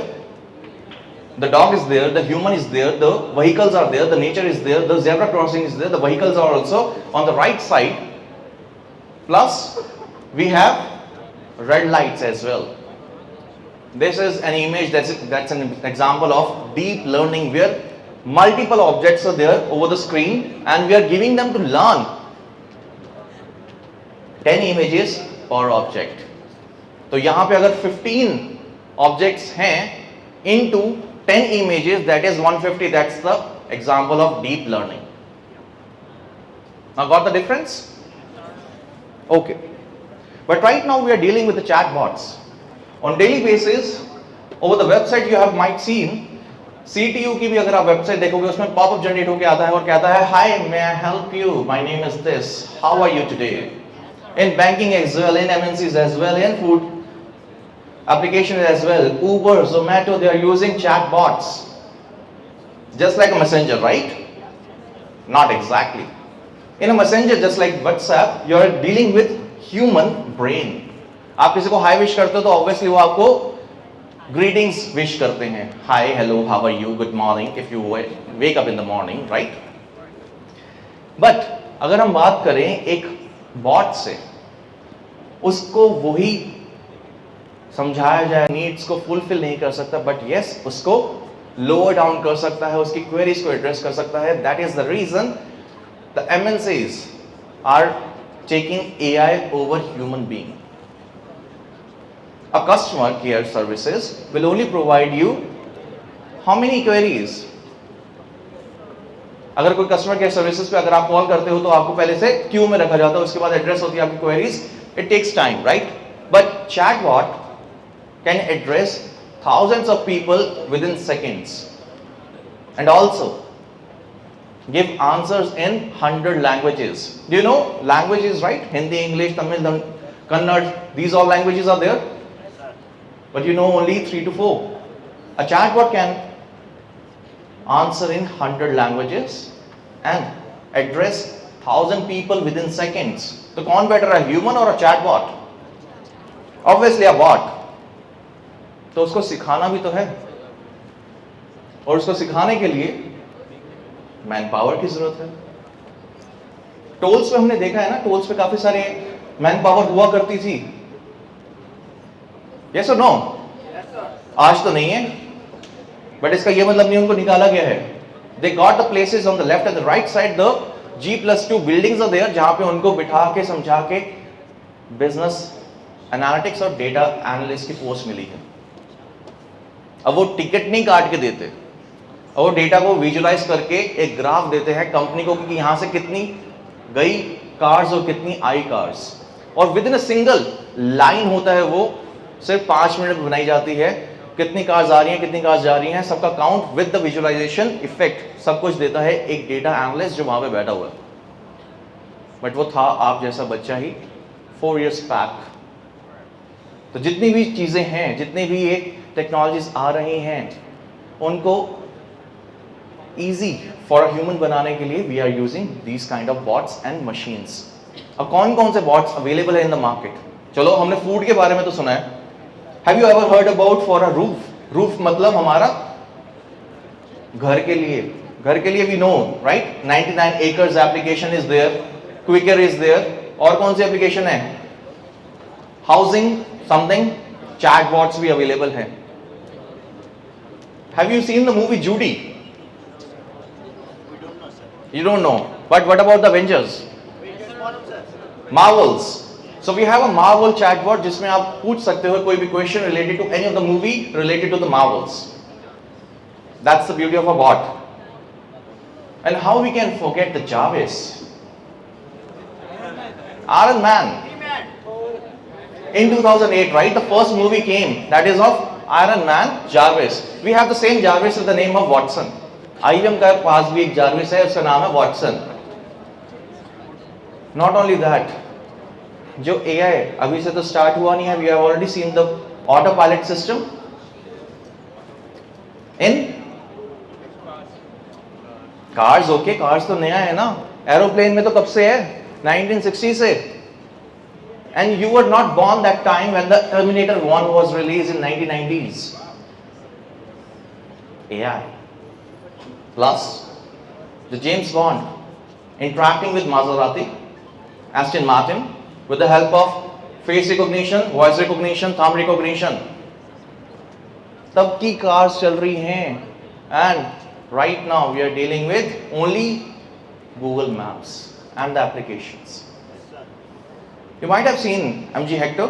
the dog is there, the human is there, the vehicles are there, the nature is there, the zebra crossing is there, the vehicles are also on the right side, plus we have red lights as well. This is an image that's an example of deep learning where multiple objects are there over the screen and we are giving them to learn 10 images per object. तो यहां पे अगर 15 objects हैं into 10 images, that is 150. That's the example of deep learning. Now got the difference? Okay. But right now we are dealing with the chatbots. On daily basis, over the website you have might seen, CTU की भी अगर आप website देखोगे उसमें popup generate होकर आता है और कहता है हाय may I help you, my name is this, how are you today? In banking as well, in MNCs as well, in food applications as well, Uber, Zomato, they are using chatbots just like a messenger, right? Not exactly. In a messenger just like WhatsApp, you are dealing with human brain. आप किसी को हाय wish करते हो तो obviously वो आपको greetings wish करते हैं, hi hello how are you, good morning, if you wake up in the morning, right? But अगर हम बात करें एक बॉट से, उसको वही समझाया जाए, नीड्स को फुलफिल नहीं कर सकता, बट यस उसको लोअर डाउन कर सकता है, उसकी क्वेरीज को एड्रेस कर सकता है. That is the reason the MNCs are taking AI over human being. A customer care services will only provide you how many queries? अगर कोई कस्टमर केयर सर्विसेज पे अगर आप कॉल करते हो तो आपको पहले से क्यू में रखा जाता है, उसके बाद एड्रेस होती है आपकी queries. It takes time, right? But chatbot can address thousands of people within seconds and also give answers in 100 languages. Do you know languages, right? Hindi, English, Tamil, Kannada, these all languages are there, but you know only 3 to 4. A chatbot can answer in 100 languages and address 1000 people within seconds. So कौन better, a human or a chatbot? Obviously a bot. तो उसको सिखाना भी तो है, और उसको सिखाने के लिए मैन पावर की जरूरत है. टोल्स पे हमने देखा है ना, टोल्स पे काफी सारे मैन पावर हुआ करती थी. यस और नो? आज तो नहीं है, बट इसका ये मतलब नहीं उनको निकाला गया है. They got the places on the left and the right side, the G+2 buildings are there, जहां पे उनको बिठा के समझा के बिजनेस एनालिटिक्स और डेटा एनालिस्ट की पोस्ट मिली है. अब वो टिकट नहीं काट के देते, और वो डेटा को विजुलाइज करके एक ग्राफ देते हैं कंपनी को कि यहां से कितनी गई कार्स और कितनी आई कार्स, और with in a single line होता है, वो सिर्फ 5 मिनट में बनाई जाती है. कितनी कार्स आ रही हैं, कितनी कार्स जा रही हैं, सबका count with the visualization effect सब कुछ देता है एक डेटा एनालिस्ट जो वहां पे बैठा हुआ है. बट वो था आप जैसा बच्चा ही 4 years बैक. तो जितनी भी चीजें हैं, जितनी भी एक टेक्नोलॉजीज आ रही हैं, उनको इजी फॉर अ ह्यूमन बनाने के लिए we are using these kind of bots and machines. अब कौन कौन से बॉट्स अवेलेबल है इन द मार्केट? चलो हमने फूड के बारे में तो सुना है. Have you ever heard about for a roof? Roof मतलब हमारा घर के लिए. घर के लिए we know, right? 99 acres application is there, Quikr is there, और कौन सी एप्लीकेशन है? हाउसिंग समथिंग, चैटबॉट्स भी अवेलेबल है. Have you seen the movie Judy? You don't know. But what about the Avengers? Marvels. So we have a Marvel chatbot जिसमें आप पूछ सकते हो कोई भी question related to any of the movie related to the Marvels. That's the beauty of a bot. And how we can forget the Jarvis? Iron Man. In 2008, right? The first movie came, that is of Iron Man, Jarvis. We have the same Jarvis with the name of Watson. IBM का पास भी एक Jarvis है, उसका नाम है Watson. Not only that, जो AI अभी से तो start हुआ नहीं है, we have already seen the autopilot system in cars. Okay, cars तो नया है ना, aeroplane में तो कब से है? 1960 से. And you were not born that time when the Terminator 1 was released in 1990s. AI. Plus, the James Bond interacting with Maserati, Aston Martin, with the help of face recognition, voice recognition, thumb recognition. तब की cars चल रही हैं. And right now we are dealing with only Google Maps and the applications. You might have seen MG Hector.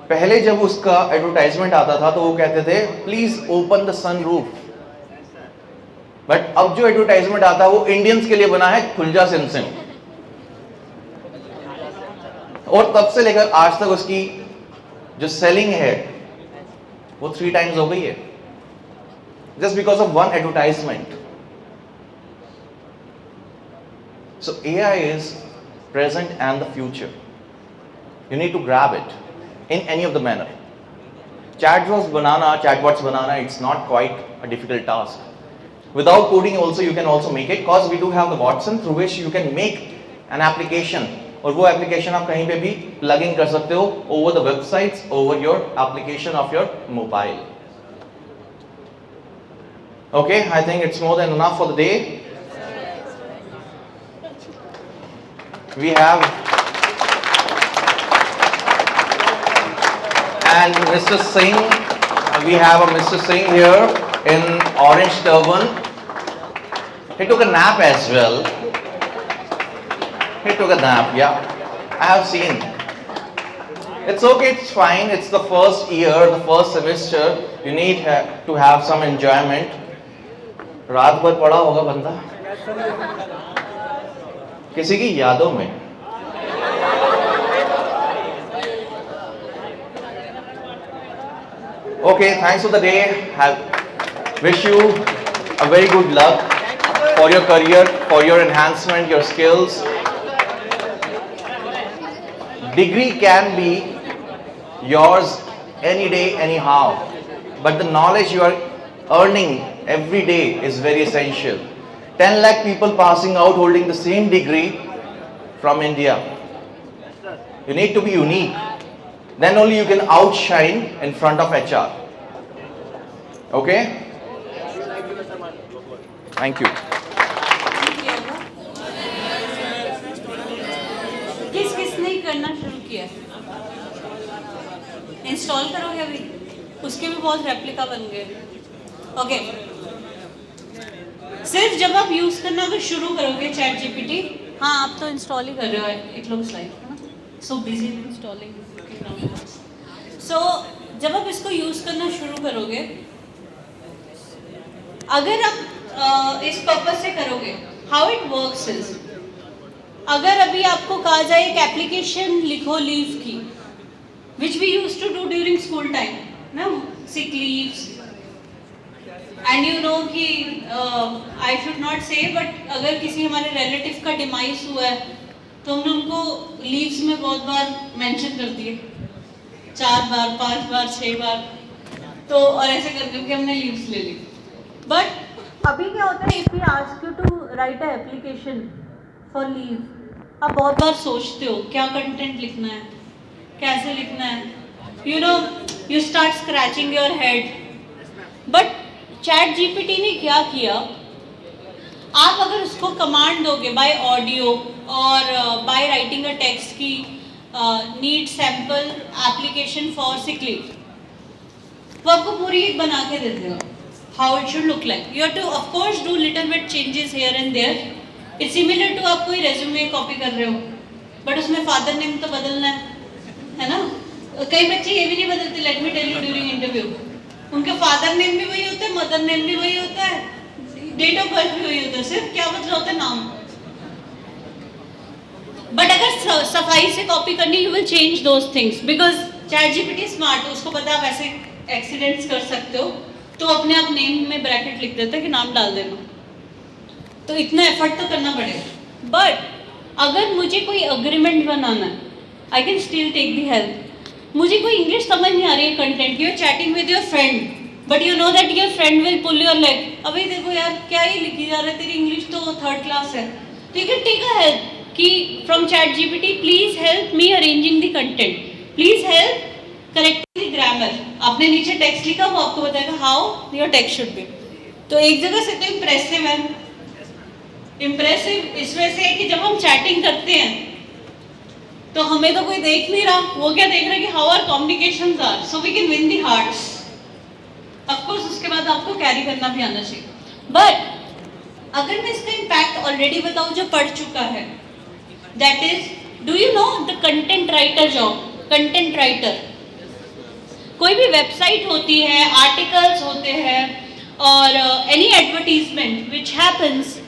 पहले जब उसका advertisement आता था तो वो कहते थे please open the sunroof. But अब जो एडवर्टाइजमेंट आता है वो इंडियंस के लिए बना है, खुल जा सिम सिम. और तब से लेकर आज तक उसकी जो सेलिंग है वो 3 times हो गई है, just because of one advertisement. So AI is present and the future. You need to grab it in any of the manner. Chatbots banana, it's not quite a difficult task. Without coding also you can also make it, because we do have the Watson through which you can make an application. और वो application आप कहीं पे भी plug in कर सकते हो over the websites, over your application of your mobile. Okay, I think it's more than enough for the day. We have and Mr. Singh, we have a Mr. Singh here in orange turban. He took a nap as well. He took a nap, yeah. I have seen. It's okay, it's fine. It's the first year, the first semester. You need to have some enjoyment. रात भर पड़ा होगा बंदा किसी की यादों में. Okay, thanks for the day. Wish you a very good luck for your career, for your enhancement, your skills. Degree can be yours any day, anyhow, but the knowledge you are earning every day is very essential. 10 lakh people passing out holding the same degree from India. You need to be unique. Then only you can outshine in front of HR. Okay? Thank you. किसने करना शुरू किया? Install करोगे अभी? उसके भी बहुत replica बन गए. ओके. सिर्फ जब आप यूज करना अगर शुरू करोगे चैट जीपीटी, हाँ आप तो इंस्टॉल ही कर रहे हो. It looks like so busy installing. So जब आप इसको यूज करना शुरू करोगे, अगर आप इस पर्पस से करोगे, हाउ इट वर्क्स इज, अगर अभी आपको कहा जाए एक एप्लीकेशन लिखो लीव की, which we use to do during school time ना, sick leaves, and you know कि I should not say, but अगर किसी हमारे रिलेटिव का डिमाइस हुआ है तो हमने उनको लीव्स में बहुत बार मेंशन कर दिए, 4 बार 5 बार 6 बार, तो और ऐसे करके हमने लीव्स ले ली. बट अभी क्या होता है, if we ask you to write a application for leave, आप बहुत बार सोचते हो क्या कंटेंट लिखना है, कैसे लिखना है, you know you start scratching your head. But ChatGPT ने क्या किया, आप अगर उसको कमांड दोगे बाय ऑडियो और बाय राइटिंग अ टेक्स्ट की need sample application for sick leave, वो आपको पूरी एक बना के दे देगा how it should look like. You have to of course do little bit changes here and there. It's similar to आप कोई रेज्यूमे कॉपी कर रहे हो, बट उसमें फादर नेम तो बदलना है ना. कई बच्चे ये भी नहीं बदलते, let me tell you during interview, उनके फादर नेम भी वही होता है, मदर नेम भी वही होता है, डेट ऑफ बर्थ भी हुई होता है, सिर्फ क्या बदला होता है नाम। बट अगर सफाई से कॉपी करनी, you will change those things, because chat GPT smart, उसको पता आप ऐसे एक्सीडेंट्स कर सकते हो, तो अपने आप नेम में ब्रैकेट लिख देता है कि नाम डाल देना। तो इतना एफर्ट तो करना पड़ेगा। बट अगर मुझे कोई अग्रीमेंट बनाना है, I can still take the help. मुझे कोई इंग्लिश समझ नहीं आ रही है content, you are chatting with your friend, but you know that your friend will pull your leg, अभी देखो यार क्या ही लिखी जा रहा है, तेरी इंग्लिश तो 3rd क्लास है। तो you can take a help कि from ChatGPT, please help me arranging the content, please help correcting the grammar. आपने नीचे टेक्स्ट लिखा, वो आपको बताएगा how your text should be. तो एक जगह से तो इम्प्रेसिव है। इम्प्रेसिव इस वजह से है कि जब हम चैटिंग करते हैं तो हमें तो कोई देख नहीं रहा, वो क्या देख रहा है कि how our communications are, so we can win the hearts. Of course उसके बाद आपको कैरी करना भी आना चाहिए। बट अगर मैं इसका इम्पैक्ट ऑलरेडी बताऊं जो पढ़ चुका है, that is, do you know the content writer job? Content writer, कोई भी वेबसाइट होती है, आर्टिकल्स होते हैं, और एनी एडवर्टीजमेंट विच हैपन्स,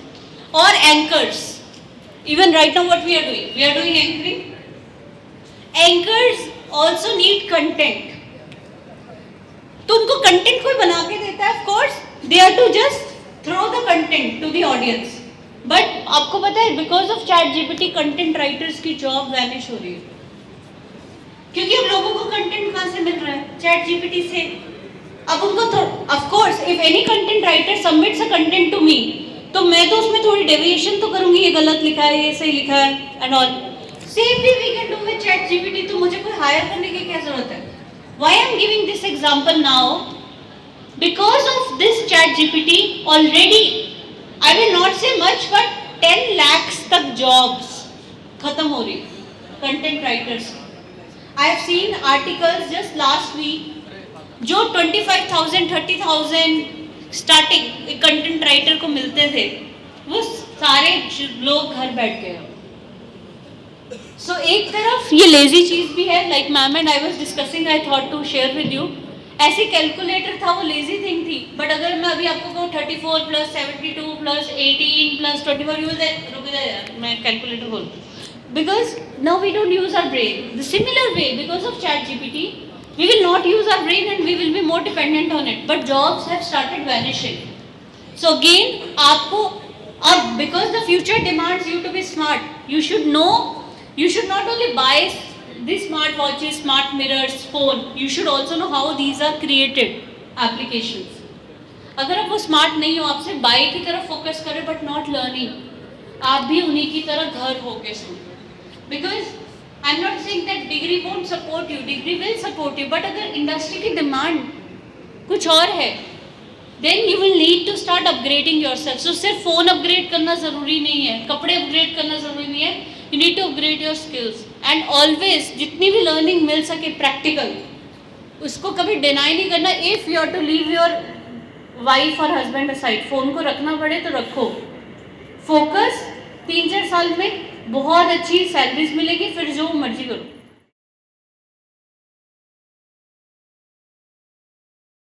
और anchors, even right now what we are doing anchoring. Anchors also need content, तो उनको कंटेंट कोई बना के देता है, of course they are to just throw the content to the audience. But आपको पता है because of chat GPT content writers की जॉब वैनिश हो रही है, क्योंकि अब लोगों को कंटेंट कहां से मिल रहा है? चैट जीपीटी से। अब उनको of course if any content writer submits a content to me, तो मैं तो उसमें थोड़ी डेविएशन तो करूंगी, ये गलत लिखा है, ये सही लिखा है एंड ऑल। सेम भी we can do with ChatGPT, तो मुझे कोई हायर करने की क्या जरूरत है? Why I am giving this example now? Because of this ChatGPT already, I will not say much, but 10 lakhs तक जॉब्स खत्म हो रही content writers. I have seen articles just last week जो 25,000 30,000 स्टार्टिंग एक content writer को मिलते थे, वो सारे लोग घर बैठ गए। सो एक तरफ ये लेजी चीज भी है, like ma'am and I was discussing, I thought to share with you. ऐसे कैलकुलेटर था, वो लेजी थिंग थी, बट अगर मैं अभी आपको कहूँ 34 + 72 + 18 + 24, यू विल से रुक जा यार, मैं कैलकुलेटर बोल, because now we don't use our brain the similar way. Because of chat GPT we will not use our brain and we will be more dependent on it, but jobs have started vanishing. So again, आपको अब, because the future demands you to be smart, you should know, you should not only buy the smart watches, smart mirrors, phone, you should also know how these are created applications. अगर आप वो smart नहीं हो, आप सिर्फ bye की तरफ focus करें बट नॉट लर्निंग, आप भी उन्हीं की तरह घर होके सुनो। Because I am not saying that degree won't support you, degree will support you, but अगर इंडस्ट्री की डिमांड कुछ और है, then you will need to start upgrading yourself. So सिर्फ फोन अपग्रेड करना जरूरी नहीं है, कपड़े अपग्रेड करना जरूरी नहीं है, you need to upgrade your skills. And always जितनी भी लर्निंग मिल सके प्रैक्टिकल, उसको कभी डिनाई नहीं करना। If you are to leave your wife और हस्बैंड असाइड, फोन को रखना पड़े तो रखो, फोकस। 3-4 साल में बहुत अच्छी सैलरीज मिलेगी, फिर जो मर्जी करो।